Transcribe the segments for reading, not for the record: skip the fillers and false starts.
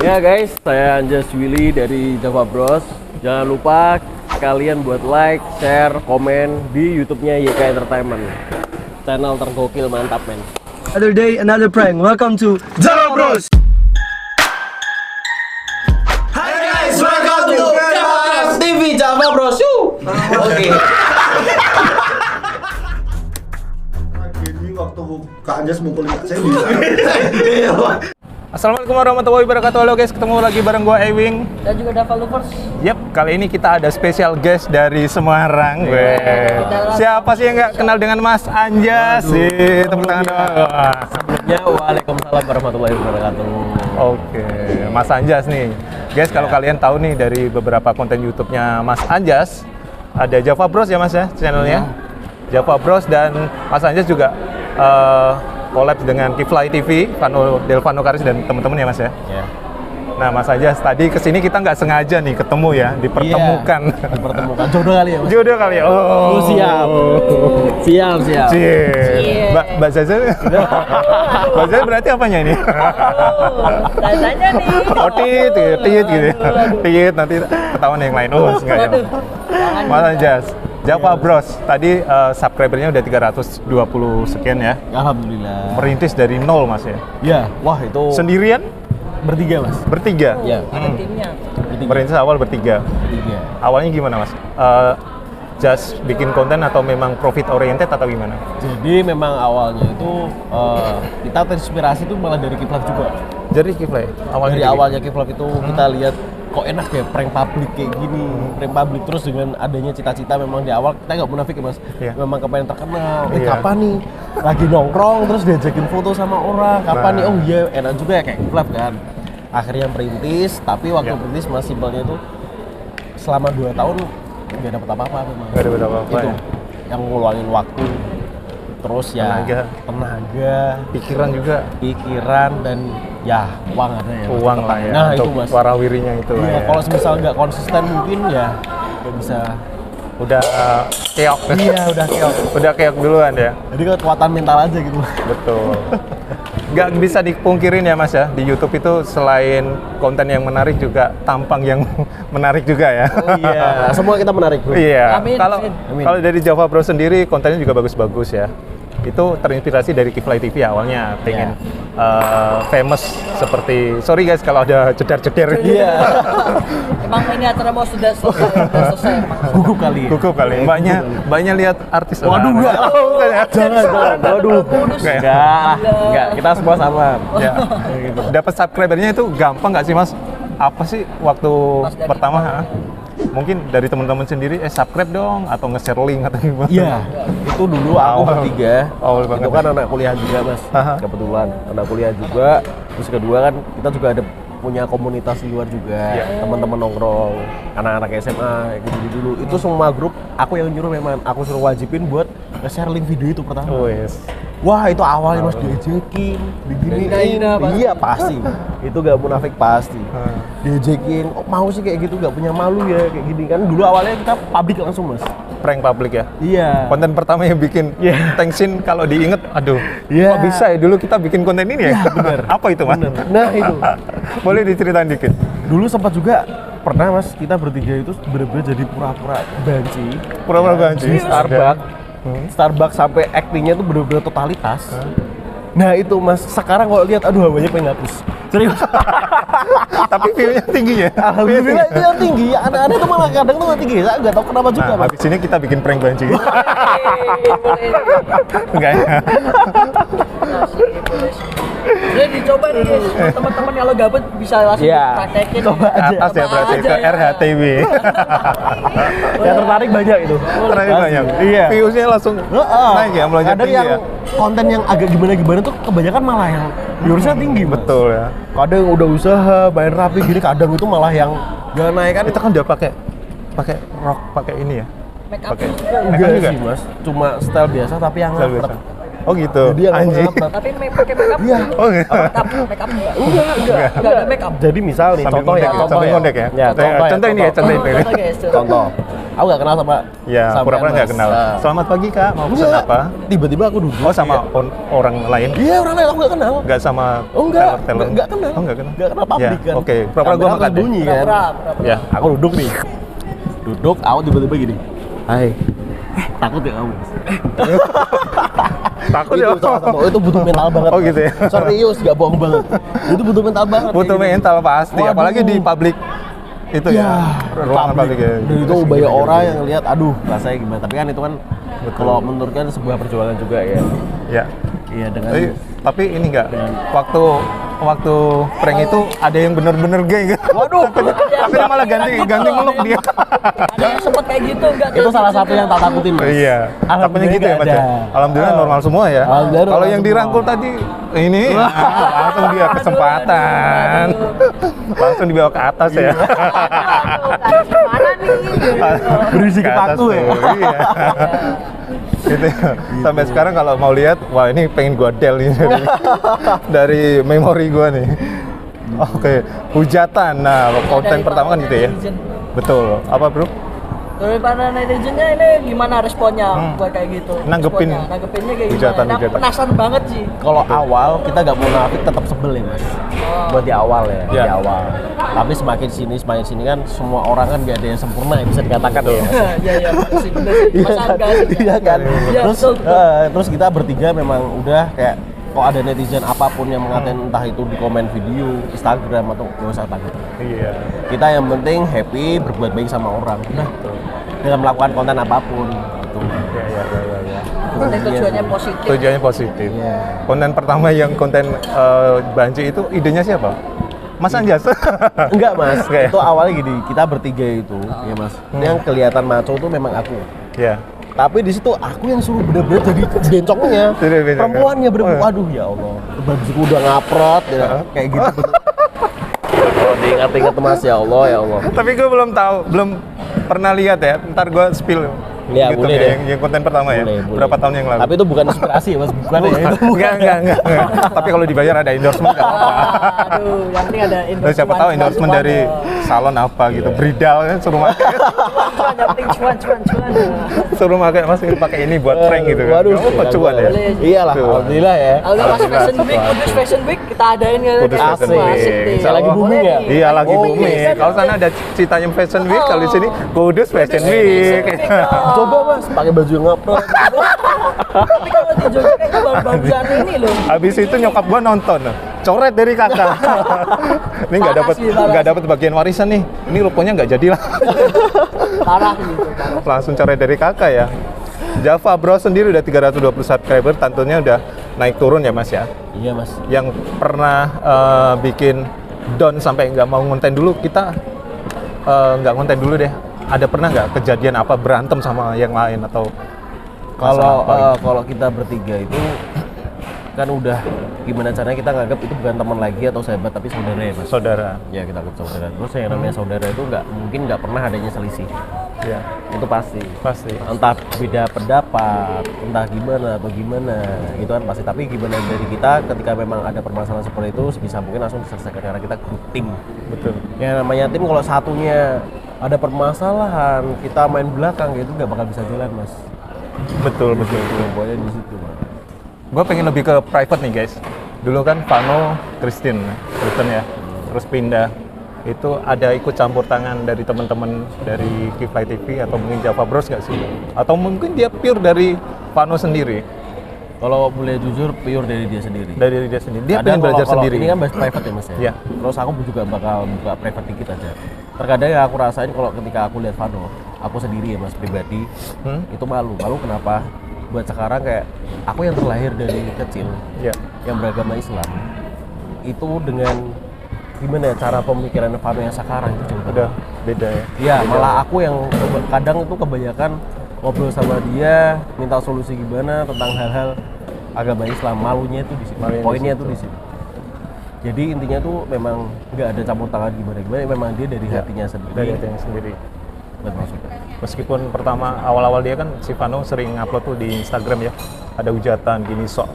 Ya guys, saya Anjas Willy dari Java Bros. Jangan lupa kalian buat like, share, komen di YouTube-nya YK Entertainment. Channel tergokil, mantap men. Another day, another prank. Welcome to Java Bros. Hai guys, welcome to Java Bros TV, Java Bros. Oke. Ini waktu Kak Anjas mukulin Kak Sandy. Assalamualaikum warahmatullahi wabarakatuh. Halo guys, ketemu lagi bareng gua Ewing. Dan juga Dava Lovers. Yep, kali ini kita ada special guest dari Semarang. Siapa sih yang nggak kenal dengan Mas Anjas sih? Tepuk tangan dong. Sebelumnya, waalaikumsalam warahmatullahi wabarakatuh. Oke, Mas Anjas nih. Guys, kalau kalian tahu nih dari beberapa konten YouTube-nya Mas Anjas, ada Java Bros ya Mas ya, channelnya. Java Bros dan Mas Anjas juga collab dengan Kifly TV, Delvano Karis dan teman-teman ya Mas ya. Ya. Nah Mas Anjas, tadi kesini kita nggak sengaja nih ketemu ya, dipertemukan. Iya, dipertemukan. Jodoh kali ya Mas? Jodoh kali ya? Oh, siap. Siap. Cie. Mbak Zaza? Mbak Zaza berarti apanya ini? Tanya nih. Oh, tit gitu. Tit, nanti ketahuan yang lain. Oh, enggak ya. Mas Anjas, Java Bros. Tadi subscribernya udah 320 sekian ya. Alhamdulillah. Merintis dari nol Mas ya. Ya, wah itu Sendirian? bertiga Mas. Bertiga? Ya, Timnya. Merintis awal bertiga. bertiga. Awalnya gimana Mas? Just bikin konten atau memang profit oriented atau gimana? Jadi memang awalnya itu kita terinspirasi itu malah dari Kifly juga. Jadi Kifly awalnya Dari gitu? awalnya Kifly itu kita lihat kok enak ya prank publik kayak gini, prank publik terus dengan adanya cita-cita memang di awal kita nggak munafik ya Mas, Iya. memang kepengen terkenal. Iya. Kapan nih lagi nongkrong terus diajakin foto sama orang, kapan Nah. nih oh iya enak juga ya kayak Kifly kan. Akhirnya merintis, tapi waktu Iya. merintis mas simpelnya itu selama 2 tahun nggak dapat apa-apa memang. Nggak dapat apa-apa Itu ya? yang ngeluangin waktu, terus ya tenaga, pikiran dan ya uang ada ya. Mas. Uang lah ya, Nah itu untuk Mas. warawirinya itu lah Iya, ya. kalau misal nggak konsisten mungkin ya nggak bisa. Udah keok. Iya, udah keok. Udah keok duluan ya. Jadi kekuatan mental aja gitu. Betul. Nggak bisa dipungkirin ya Mas ya, di YouTube itu selain konten yang menarik juga tampang yang menarik juga ya. Oh iya, semua kita menarik Bro. Iya. Amin, Kalau amin. kalau dari Java Bro sendiri kontennya juga bagus-bagus ya. Itu terinspirasi dari Kifly TV awalnya, pengen famous seperti, sorry guys kalau ada ceder-ceder. Iya. Emang ini acara mau sudah selesai. Emang. Gugup kali ya. Gugup kali. Mbaknya lihat artis. Waduh, enggak. Oh, bukan ya? Jangan. Waduh. Enggak ya? Enggak. Kita semua sama. Ya. Dapat subscribernya itu gampang nggak sih Mas? Apa sih waktu pertama? Mungkin dari teman-teman sendiri, subscribe dong atau nge-share link atau gimana? Iya. Itu dulu aku Awal. bertiga. Awal banget. Itu kan anak kuliah juga Mas. Aha. Kebetulan anak kuliah juga. Terus kedua kan kita juga ada punya komunitas di luar juga, teman-teman nongkrong, anak-anak SMA gitu dulu. Itu semua grup aku yang nyuruh memang, aku suruh wajibin buat nge-share link video itu pertama. Wes. Wah itu awalnya Mas diajakin, diginiin, iya pasti. Itu gak munafik pasti. Diajakin, oh, mau sih kayak gitu, gak punya malu ya kayak gini kan. Dulu awalnya kita publik langsung Mas. Prank publik ya. Iya. Konten pertama yang bikin tensin kalau diinget, aduh, Iya. kok bisa ya dulu kita bikin konten ini ya? Iya, bener. Apa itu Mas? Bener. Nah itu. Boleh diceritain dikit? Dulu sempat juga pernah Mas kita bertiga itu bener-bener jadi pura-pura banci. Pura-pura banci. Di Starbucks. Starbucks sampai actingnya tuh bener-bener totalitas. Nah itu Mas, sekarang kalau lihat aduh hawanya pengen hapus. Serius. Tapi view-nya tinggi ya? Alhamdulillah itu yang tinggi. Anak-anak tuh malah kadang tuh nggak tinggi. Saya nggak tahu kenapa juga Nah, Mas. habis ini kita bikin prank banci. Enggak ya? Boleh dicoba nih guys, teman-teman kalau gabut bisa langsung Iya. praktekin. Coba Ke aja. atas ya berarti, aja ke ya. RHTW. Yang tertarik banyak itu. Ternyata banyak. Iya. Views-nya langsung naik ya, melonjak Kadang tinggi yang ya? konten yang agak gimana-gimana tuh kebanyakan malah yang viewersnya tinggi Mas. Betul ya. Kadang udah usaha, main rapi gini, kadang itu malah yang gak naik kan. Itu kan udah pakai rok, pakai ini ya? Make up Pakai juga. Enggak Enggak sih Mas, cuma style biasa tapi yang Style ngapret. biasa. Oh gitu. Jadi yang Anjing. ngapret. Tapi pakai make up. Iya. Oh enggak. Make up enggak ada make up. Jadi misal nih, Sambil contoh ya. ngondek ya, sambil ngondek ya. Ya, contoh Contoh ini ya, contoh ini. Contoh guys. Contoh. Aku nggak kenal sama Ya, sampean, pura-pura nggak Mas. kenal. Nah. Selamat pagi kak, mau pesan Enggak. apa? Tiba-tiba aku duduk. Oh sama orang lain? Iya, orang lain aku nggak kenal. Nggak sama Oh enggak, teller? enggak kenal. Oh nggak kenal? Enggak kenal publik Ya, kan. oke. Pura-pura gua Kamera makan deh. bunyi kan. Pura-pura. Ya, Aku duduk nih. Duduk, aku tiba-tiba gini. Hai. Takut ya kamu? takut Itu ya? salah satu, itu butuh mental banget. Oh gitu ya? Serius, gak bohong banget. Itu butuh mental banget. Butuh kayak gitu. mental pasti, Waduh. apalagi di publik itu ya, ruangan publik ya. Dan itu banyak orang yang lihat, aduh rasanya gimana. Tapi kan itu kan kalau menurut kan sebuah perjuangan juga ya. Ya. Iya dengan Tapi ini enggak, waktu prank itu ada yang bener-bener gay kan? Waduh, Tapi dia malah ganti meluk dia. Ada yang sempet kayak gitu enggak? itu salah satu yang tak takutin Mas. Iya. Takutnya gitu ya Mas ya? ada. Alhamdulillah normal semua ya. Alhamdulillah Kalau normal yang semua. dirangkul tadi ini langsung dia kesempatan. Langsung dibawa ke atas ya. Mana nih? Berisi Ke atas kepaku ya. tuh, Iya. Gitu. Sampai sekarang kalau mau lihat, wah ini pengen gua del nih dari memori gua nih. Oke, hujatan. Nah, konten pertama kan gitu ya. Betul. Apa, Bro? Dari para netizennya ini gimana responnya buat kayak gitu? Nanggepin Nanggepinnya kayak hujatan, gimana? Nah, hujatan. penasaran banget sih. Kalau awal kita nggak munafik tetap sebel ya Mas. Buat di awal ya, Ya. di awal. Tapi semakin sini kan semua orang kan nggak ada yang sempurna yang bisa dikatakan ya. Mas. Iya iya sih bener sih. Iya Masa kan? enggak sih? Iya kan? Iya, Terus betul, betul. terus kita bertiga memang udah kayak kok ada netizen apapun yang mengatain entah itu di komen video, Instagram atau nggak usah takut. Iya. Kita yang penting happy, berbuat baik sama orang. Udah. Dengan melakukan konten apapun gitu. Iya. Konten tujuannya positif. Tujuannya positif. Iya. Konten pertama yang konten banci itu idenya siapa? Mas Anjas. Enggak Mas, Enggak ya? itu awalnya gini, kita bertiga itu ya Mas. Yang kelihatan maco itu memang aku. Ya. Tapi di situ aku yang suruh bener-bener jadi bencongnya. Jadi bencongnya. Perempuannya bener-bener, Oh, ya. aduh ya Allah. Habis itu udah ngaprot ya, kayak gitu. Kalau diingat-ingat Mas ya Allah ya Allah. Tapi gue belum pernah lihat ya. Ntar gue spill. Ya, YouTube boleh ya, deh. yang konten pertama ya. Boleh, boleh. Berapa tahun yang lalu? Tapi itu bukan inspirasi ya Mas, bukan ya. Itu bukan. Enggak. Tapi kalau dibayar ada endorsement nggak apa-apa. Aduh, yang penting ada Terus endorsement. siapa tahu endorsement dari salon apa gitu, Bridal kan suruh pakai. cuan, yang penting cuan. Suruh pakai ini buat prank gitu kan. Waduh, Oh, cuan ya. boleh. Iyalah, Tuh. alhamdulillah ya. Kalau nggak masuk Fashion Week, Kudus Fashion Week kita adain kan. Kudus Fashion Week. Asik nih. Insya Lagi Allah. booming ya? Iya lagi Oh, booming. iya. Kalau sana ada Citayam Fashion Week, kalau di sini Kudus Fashion Week. Coba Mas, pakai baju ngaprot. Tapi kalau di Jogja kayak baru-barusan ini loh. Habis itu nyokap gua nonton, coret dari kakak. Ini Parah nggak dapat bagian warisan nih. Ini rupanya nggak jadi lah. Parah gitu. Parah. Langsung coret dari kakak ya. Java Bro sendiri udah 320 subscriber, tentunya udah naik turun ya Mas ya. Iya Mas. Yang pernah bikin down sampai nggak mau ngonten dulu, kita nggak ngonten dulu deh. Ada pernah nggak kejadian apa berantem sama yang lain atau Kalau masalah apa? kalau kita bertiga itu kan udah gimana caranya kita nganggap itu bukan teman lagi atau sahabat tapi saudara ya Mas. saudara? Ya kita anggap saudara. Terus yang namanya saudara itu nggak pernah adanya selisih. Ya, Itu pasti. pasti. Entah beda pendapat, entah gimana atau gimana, gitu kan pasti. Tapi gimana dari kita ketika memang ada permasalahan seperti itu sebisa mungkin langsung diselesaikan karena kita grup tim. Betul. Yang namanya tim kalau satunya ada permasalahan, kita main belakang gitu nggak bakal bisa jalan Mas. Betul. Pokoknya di situ Mas. Gue pengen lebih ke private nih guys. Dulu kan Vano, Kristen ya. Terus pindah. Itu ada ikut campur tangan dari teman-teman dari Kifly TV atau mungkin Java Bros nggak sih? Atau mungkin dia pure dari Vano sendiri? Kalau boleh jujur pure dari dia sendiri. Dari dia sendiri. Dia Kadang pengen belajar kalau sendiri. Ini kan bahas private ya Mas ya. Iya. Terus aku juga bakal buka private dikit aja. Terkadang yang aku rasain kalau ketika aku lihat Vano, aku sendiri ya Mas pribadi, itu malu. Malu kenapa? Buat sekarang kayak aku yang terlahir dari kecil, Iya. yang beragama Islam, itu dengan gimana ya cara pemikiran Vano yang sekarang itu jauh Udah beda ya. Iya, malah aku yang kadang itu kebanyakan ngobrol sama dia, minta solusi gimana tentang hal-hal agama Islam. Malunya itu di situ. Malunya di Poinnya situ. itu di situ. Jadi intinya tuh memang nggak ada campur tangan gimana, memang dia dari hatinya sendiri. Dari hatinya sendiri. Buat masukkan. Meskipun pertama awal-awal dia kan si Vano sering ngupload tuh di Instagram ya. Ada hujatan gini sok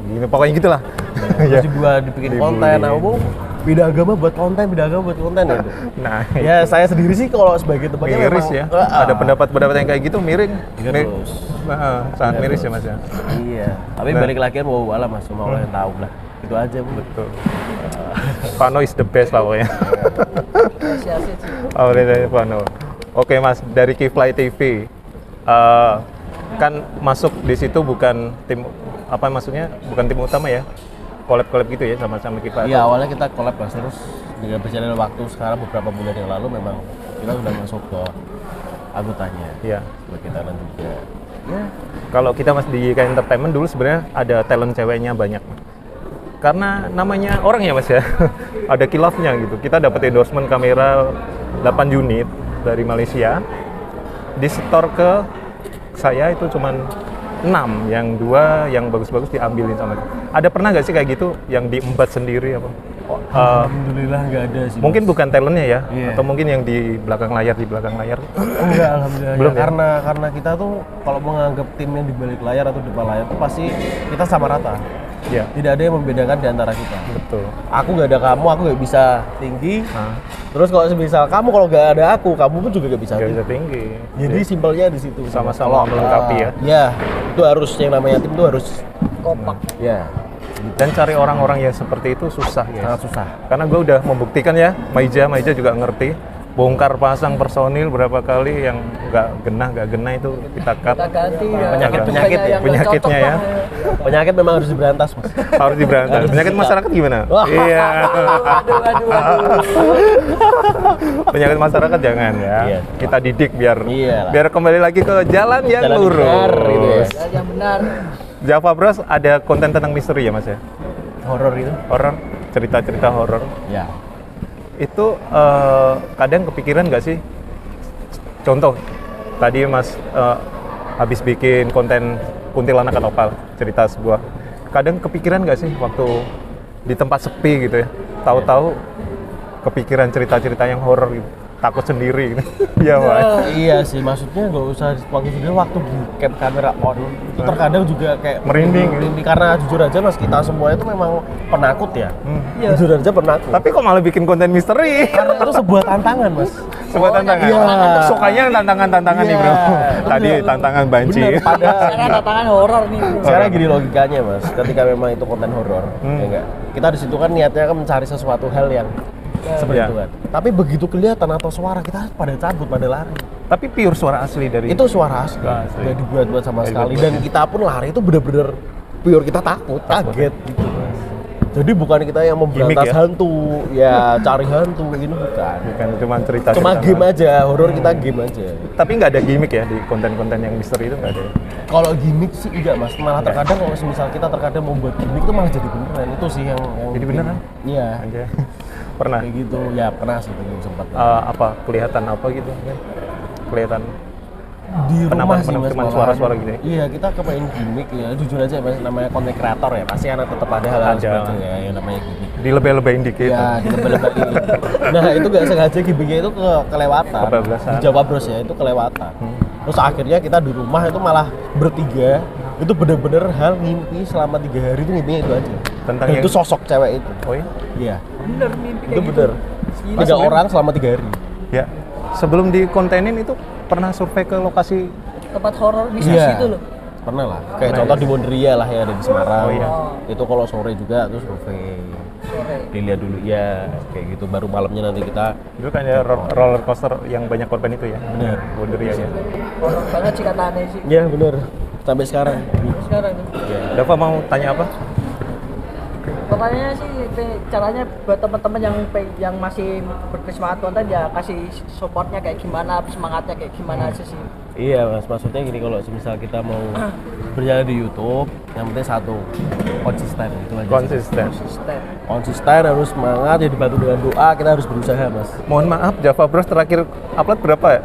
gini pokoknya gitulah. Ya. Terus gua dibikin konten, Dibully. aku beda agama buat konten ya itu. Nah, Ya saya sendiri sih kalau sebagai tempatnya miris ya. Ada pendapat-pendapat yang kayak gitu miring. Terus. Sangat miris ya Mas ya. Iya. Tapi balik lagi kan mau wala Mas, cuma Allah yang tahu lah. Itu aja Bu. Betul. Vano is the best pokoknya. Sia-sia sih. Favoritnya Vano. Oke Mas, dari Kifly TV kan masuk di situ bukan tim apa maksudnya bukan tim utama ya, collab gitu ya sama Kifly. Iya, awalnya kita collab Mas, terus dengan berjalannya waktu sekarang beberapa bulan yang lalu memang kita sudah masuk ke anggotanya. Iya. Sebagai talent juga. Ya, Kalau kita Mas di K Entertainment dulu sebenarnya ada talent ceweknya banyak. Karena namanya orang ya Mas ya, ada kilafnya gitu. Kita dapat endorsement kamera 8 unit dari Malaysia, di-store ke saya itu cuman 6, yang 2 yang bagus-bagus diambilin sama itu. Ada pernah nggak sih kayak gitu yang diembat sendiri apa? alhamdulillah nggak ada sih. Mungkin bukan talentnya ya, Iya. atau mungkin yang di belakang layar Enggak, alhamdulillah. Belum ya? Karena kita tuh kalau menganggap tim yang di balik layar atau depan layar tuh pasti kita sama rata. Iya, Tidak ada yang membedakan di antara kita. betul. Aku nggak ada kamu, aku nggak bisa tinggi. Nah, Terus kalau misal kamu kalau nggak ada aku, kamu pun juga nggak bisa nggak tinggi. bisa tinggi. Jadi simpelnya di situ. Sama-sama melengkapi ya. Ya, itu harus yang namanya tim itu harus Kompak. ya Dan cari orang-orang yang seperti itu susah ya. sangat susah. Karena gue udah membuktikan ya, Maija juga ngerti. Bongkar pasang personil berapa kali yang nggak genah itu kita cut. Kita ganti ya. Penyakit-penyakit ya, Yang nggak penyakitnya cocok ya. lah. Penyakit memang harus diberantas, Mas. Harus diberantas. Penyakit masyarakat gimana? Wah. Iya. Aduh. Penyakit masyarakat jangan ya. Iya. Kita didik biar Iyalah. biar kembali lagi ke jalan yang Jalan lurus. benar, gitu ya. Yang benar. Java Bros ada konten tentang misteri ya Mas ya? Horor itu. Horor, cerita-cerita horor. Ya. Itu kadang kepikiran nggak sih? Contoh, tadi Mas habis bikin konten kuntilanak atau opal, cerita sebuah. Kadang kepikiran nggak sih waktu di tempat sepi gitu ya, tahu-tahu kepikiran cerita-cerita yang horor gitu, takut sendiri gitu. Iya Mas. Iya sih, maksudnya nggak usah waktu sendiri, waktu di cam kamera on itu terkadang juga kayak Merinding. karena jujur aja Mas, kita semua itu memang penakut ya. Iya. Jujur aja penakut. Tapi kok malah bikin konten misteri? Karena itu sebuah tantangan Mas. Sebuah tantangan. iya. Sukanya tantangan-tantangan nih bro. Iya. Tadi Bener. tantangan banci. Bener, Sekarang tantangan horor nih. bro. Sekarang gini logikanya Mas, ketika memang itu konten horor, ya enggak. Kita di situ kan niatnya kan mencari sesuatu hal yang seperti Iya. itu kan. Tapi begitu kelihatan atau suara kita pada cabut, pada lari. Tapi pure suara asli dari Itu suara asli, Asli. nggak dibuat-buat sama Nggak sekali. dibuat-buat, Dan ya. kita pun lari itu bener-bener pure kita takut, kaget gitu Mas. Jadi bukan kita yang memberantas Gimik ya? hantu, ya cari hantu ini bukan. bukan cuma cerita. Cuma game aja, horor kita game aja. Tapi nggak ada gimmick ya di konten-konten yang misteri itu nggak ada. Kalau gimmick sih enggak Mas, malah terkadang kalau misal kita terkadang mau buat gimmick itu malah jadi beneran. Itu sih yang Jadi beneran? Iya. Aja. Pernah Kayak gitu. Ya pernah sih belum sempat. apa kelihatan apa gitu kan? Kelihatan Di rumah sih Mas. cuma malahan. suara-suara gitu ya? Iya, kita kepengen gimmick ya. Jujur aja Mas, namanya konten kreator ya. Pasti anak tetap ada hal-hal Ada. seperti itu ya yang namanya gimmick. Dilebih-lebihin dikit. Ya, di lebih-lebih. Nah, itu gak sengaja gimmicknya itu kelewatan. Kebablasan. Di Jawa Bros ya, itu kelewatan. Terus akhirnya kita di rumah itu malah bertiga itu bener-bener hal mimpi selama 3 hari itu mimpinya itu aja. Tentang Dan yang- itu sosok cewek itu. Oh iya? Iya. Bener mimpi Itu kayak bener. gitu. 3 orang selama 3 hari. Ya. Sebelum dikontenin itu pernah survei ke lokasi. Tempat horor mistis Iya. itu loh. Pernah lah. Kayak Pernah contoh ya? di Wonderia lah yang ada di Semarang. Oh iya. Itu kalau sore juga terus survei. Sore. Dilihat dulu ya, kayak gitu. Baru malamnya nanti kita Itu kan ya roller coaster yang banyak korban itu ya. Bener. Wonderia ya. Horor banget sih katanya sih. ya bener sampai sekarang. Sekarang tuh. Dava mau tanya apa? Pokoknya sih caranya buat teman-teman yang masih bersemangat konten ya kasih supportnya kayak gimana, semangatnya kayak gimana aja sih. Iya Mas, maksudnya gini, kalau misal kita mau berjalan di YouTube, yang penting satu, konsisten itu aja. Konsisten. Konsisten. Konsisten, harus semangat, ya dibantu dengan doa, kita harus berusaha Mas. Mohon maaf, Java Bros terakhir upload berapa ya?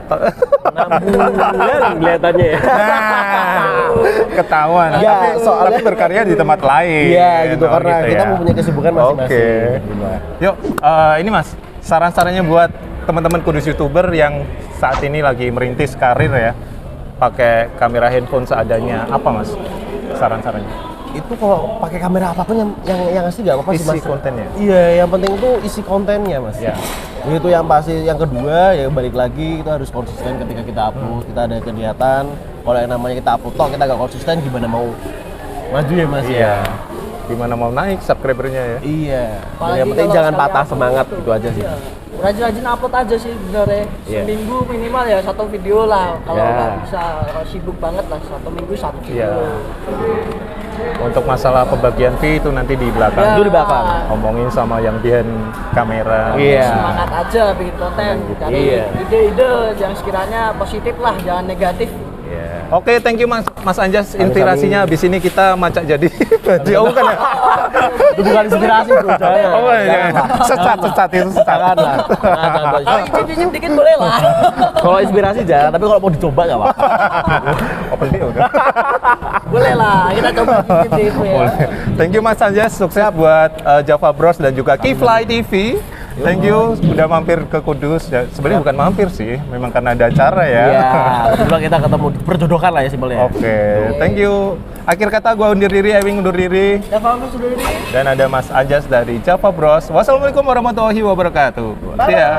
6 bulan kelihatannya ya. Nah, ketahuan. Ya, tapi, soalnya- tapi berkarya di tempat lain. Iya gitu, Oh, karena gitu kita ya. mempunyai kesibukan masing-masing. Oke. Gila. Yuk, ini Mas, saran-sarannya buat teman-teman kudus YouTuber yang saat ini lagi merintis karir ya, pakai kamera handphone seadanya, apa Mas saran-sarannya? itu kalau pakai kamera apapun yang asli nggak apa-apa sih Isi mas. kontennya. Iya, yang penting itu isi kontennya mas. Ya. Itu yang pasti. Yang kedua ya balik lagi kita harus konsisten ketika kita upload. Kita ada kegiatan. Kalau yang namanya kita upload toh kita nggak konsisten gimana mau maju ya mas Iya. Gimana mau naik subscribernya ya? Iya. Apalagi Yang penting kalau jangan sekali patah upload semangat gitu. itu aja sih. Iya. Rajin-rajin upload aja sih benernya. Iya. Seminggu minimal ya 1 video lah. Kalau Ya. nggak bisa, kalau sibuk banget lah 1 minggu 1 video. Iya. Untuk masalah pembagian fee itu nanti di belakang. Ya. Itu di belakang. Ngomongin sama yang behind kamera. Iya. Semangat aja bikin konten. Cari Iya. ide-ide yang sekiranya positif lah, jangan negatif. Iya. Oke, thank you Mas Anjas. Inspirasinya habis ini kita macak jadi baju. Oh, bukan ya? Itu bukan inspirasi bro. Jangan. Oh iya. Jangan, Pak. Sesat itu sesat. Jangan lah. Jangan. Kalau icip-icip dikit boleh lah. Kalau inspirasi jangan, tapi kalau mau dicoba nggak apa-apa. Open dia udah. Boleh lah, kita coba dikit itu ya. Boleh. Thank you Mas Anjas, sukses buat Java Bros dan juga Keyfly TV. Thank you udah mampir ke Kudus. Ya, sebenarnya bukan mampir sih, memang karena ada acara ya. Iya. Kebetulan kita ketemu berjodohkan lah ya simpelnya. Oke, thank you. Akhir kata gua undur diri, Ewing undur diri. Java Bros sendiri. Dan ada Mas Anjas dari Java Bros. Wassalamualaikum warahmatullahi wabarakatuh. See ya.